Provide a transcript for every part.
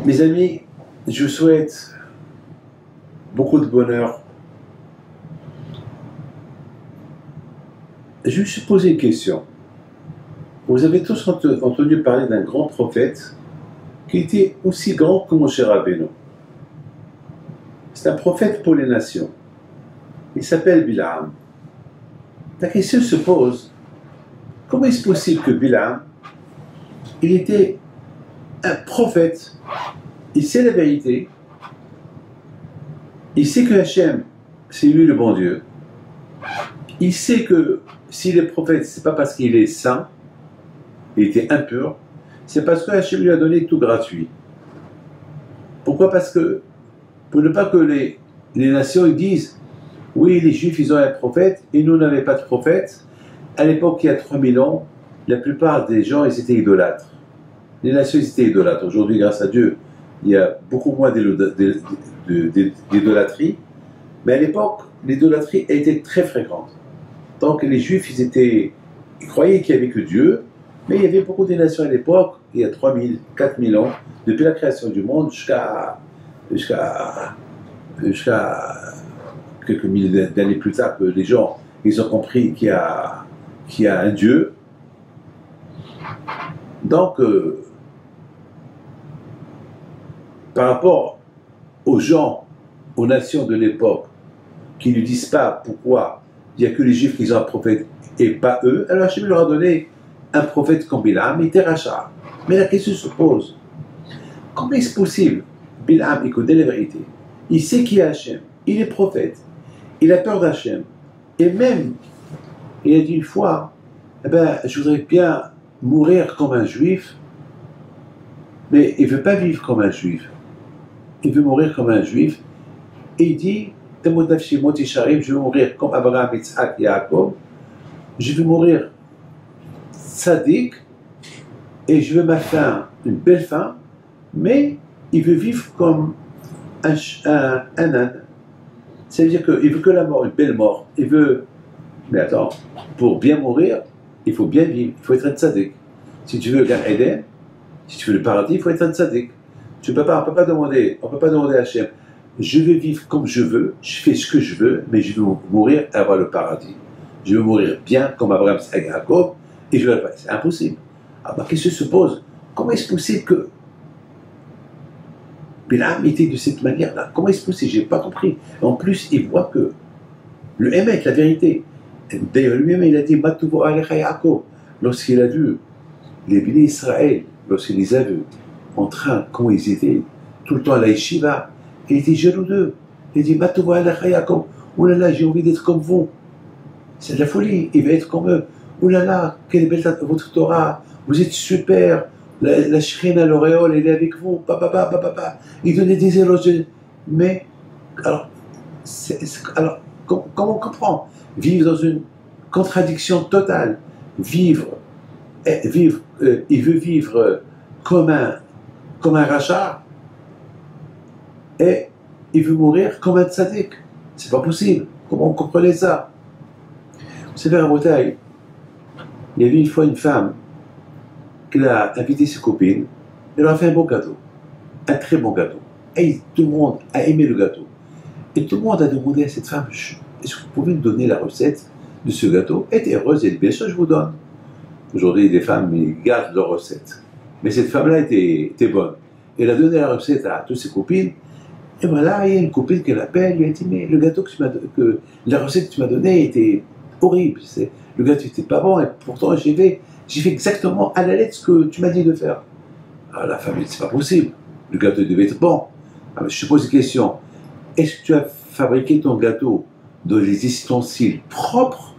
Mes amis, je vous souhaite beaucoup de bonheur. Je me suis posé une question. Vous avez tous entendu parler d'un grand prophète qui était aussi grand que Moshe Rabbeinu. C'est un prophète pour les nations. Il s'appelle Bilam. La question se pose, comment est-ce possible que Bilam, il était un prophète, il sait la vérité, il sait que Hachem, c'est lui le bon Dieu, il sait que s'il est prophète, c'est pas parce qu'il est saint, il était impur, c'est parce que Hachem lui a donné tout gratuit. Pourquoi? Parce que, pour ne pas que les nations ils disent, oui, les Juifs, ils ont un prophète, et nous, n'avions pas de prophète. À l'époque, il y a 3000 ans, la plupart des gens, ils étaient idolâtres. Les nations, ils étaient idolâtres. Aujourd'hui, grâce à Dieu, il y a beaucoup moins d'idolâtrie. Mais à l'époque, l'idolâtrie était très fréquente. Donc, les Juifs, ils croyaient qu'il n'y avait que Dieu, mais il y avait beaucoup de nations à l'époque, il y a 3000, 4000 ans, depuis la création du monde jusqu'à quelques milliers d'années plus tard, que les gens, ils ont compris qu'il y a un Dieu. Donc, par rapport aux gens, aux nations de l'époque, qui ne disent pas pourquoi il n'y a que les Juifs qui ont un prophète et pas eux, alors Hachem leur a donné un prophète comme Bilam, il était rachat. Mais la question se pose, comment est-ce possible? Bilam, il connaît la vérité, il sait qui est Hachem, il est prophète, il a peur d'Hachem, et même, il a dit une fois, eh ben, je voudrais bien mourir comme un juif, mais il ne veut pas vivre comme un juif, il veut mourir comme un juif, et il dit, je veux mourir comme Abraham, Yitzhak, Yaakov, je veux mourir sadique, et je veux ma fin, une belle fin, mais il veut vivre comme un âne. C'est-à-dire qu'il veut que la mort, une belle mort. Il veut... Mais attends, pour bien mourir, il faut bien vivre, il faut être un tzaddik. Si tu veux le Gan Eden, si tu veux le paradis, il faut être un tzaddik. On ne peut pas demander à Hachem, je veux vivre comme je veux, je fais ce que je veux, mais je veux mourir et avoir le paradis. Je veux mourir bien comme Abraham, Yitzhak, Yaakov, et je veux pas. C'est impossible. Alors ma question se pose, comment est-ce possible que Bilam était de cette manière-là? Comment est-ce possible? Je n'ai pas compris. En plus, il voit que le Emet, la vérité. D'ailleurs, lui-même, il a dit Matuvo Alecha Yaakov. Lorsqu'il a vu les bénis Israël, lorsqu'il les a vus en train, quand ils étaient tout le temps à la yeshiva, il était jaloux d'eux. Il a dit Matuvo Alecha Yaakov. Oh là là, j'ai envie d'être comme vous. C'est de la folie. Il va être comme eux. Oh là là, quelle est belle votre Torah. Vous êtes super. La Shrina, l'auréole, elle est avec vous. Il donnait des éloges. Mais, alors, comment on comprend? Vivre dans une contradiction totale. Il veut vivre comme un rachat et il veut mourir comme un tzaddik. C'est pas possible. Comment on comprenait ça? Vous savez, à Bretagne, il y avait une fois une femme qui a invité ses copines, elle leur a fait un bon gâteau, un très bon gâteau. Et tout le monde a aimé le gâteau. Et tout le monde a demandé à cette femme, est-ce que vous pouvez me donner la recette de ce gâteau? Elle était heureuse, elle dit, bien sûr, je vous donne. Aujourd'hui, les femmes, ils gardent leur recette. Mais cette femme-là était bonne. Elle a donné la recette à toutes ses copines. Et voilà, il y a une copine qui l'appelle, lui a dit, mais le gâteau la recette que tu m'as donnée était horrible. Le gâteau n'était pas bon, et pourtant j'ai fait exactement à la lettre ce que tu m'as dit de faire. Alors la femme dit, c'est pas possible. Le gâteau devait être bon. Alors, je te pose une question. Est-ce que tu as fabriqué ton gâteau dans les ustensiles propres?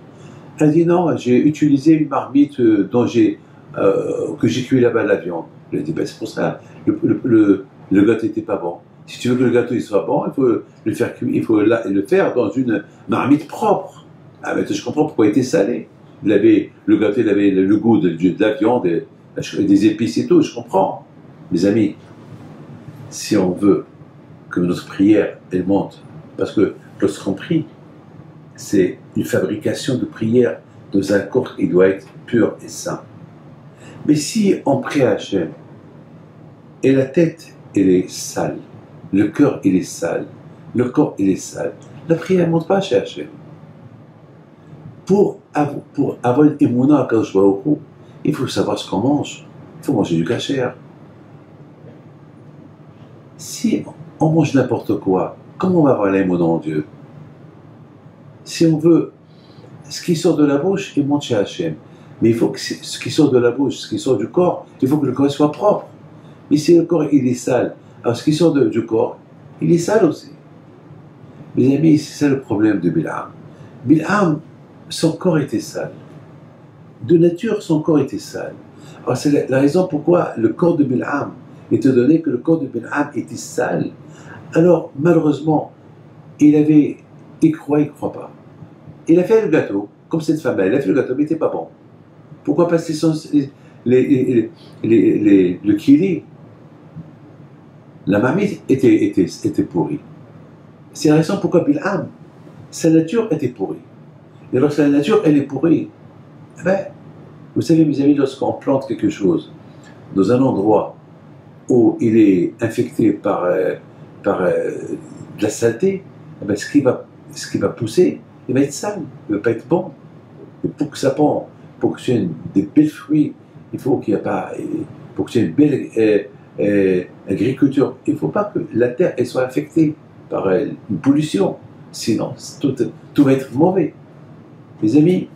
Elle dit non, j'ai utilisé une marmite que j'ai cuit là-bas la viande. Je lui ai dit, ben, c'est pour ça, le gâteau n'était pas bon. Si tu veux que le gâteau il soit bon, il faut le faire cuire, il faut le faire dans une marmite propre. Ah, mais je comprends pourquoi il était salé. Le gâteau il avait le goût de la viande, des épices et tout, je comprends. Mes amis, si on veut que notre prière, elle monte, parce que lorsqu'on prie, c'est une fabrication de prière dans un corps qui doit être pur et saint. Mais si on prie à Hachem, et la tête il est sale. Le cœur, il est sale. Le corps, il est sale. La prière ne monte pas chez Hachem. Pour avoir une émouna à Kadosh Baruch Hu, il faut savoir ce qu'on mange. Il faut manger du kasher. Si on mange n'importe quoi, comment on va avoir l'émouna en Dieu? Si on veut, ce qui sort de la bouche, il monte chez Hachem. Mais il faut que ce qui sort de la bouche, ce qui sort du corps, il faut que le corps soit propre. Mais si le corps il est sale, alors ce qui sort du corps, il est sale aussi. Mes amis, c'est ça le problème de Bil'am. Bil'am, son corps était sale. De nature, son corps était sale. Alors c'est la raison pourquoi le corps de Bil'am, étant donné que le corps de Bil'am était sale, alors malheureusement, il croit pas. Il a fait le gâteau, comme cette femme, elle a fait le gâteau, mais il n'était pas bon. Pourquoi? Parce que le kili, la marmite était pourrie. C'est la raison pourquoi Bil'am, sa nature était pourrie. Et lorsque la nature, elle est pourrie, eh ben, vous savez, mes amis, lorsqu'on plante quelque chose dans un endroit où il est infecté par de la saleté, eh ben, ce qui va pousser, il va être sale, il ne va pas être bon. Et pour que ça prenne, pour que tu aies des belles fruits, il faut qu'il n'y ait pas, pour que tu aies une belle agriculture, il ne faut pas que la terre elle soit infectée par une pollution, sinon tout va être mauvais. Mes amis,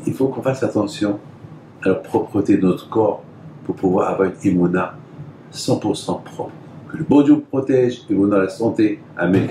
il faut qu'on fasse attention à la propreté de notre corps pour pouvoir avoir une émouna 100% propre. Que le bon Dieu protège et vous dans la santé. Amen.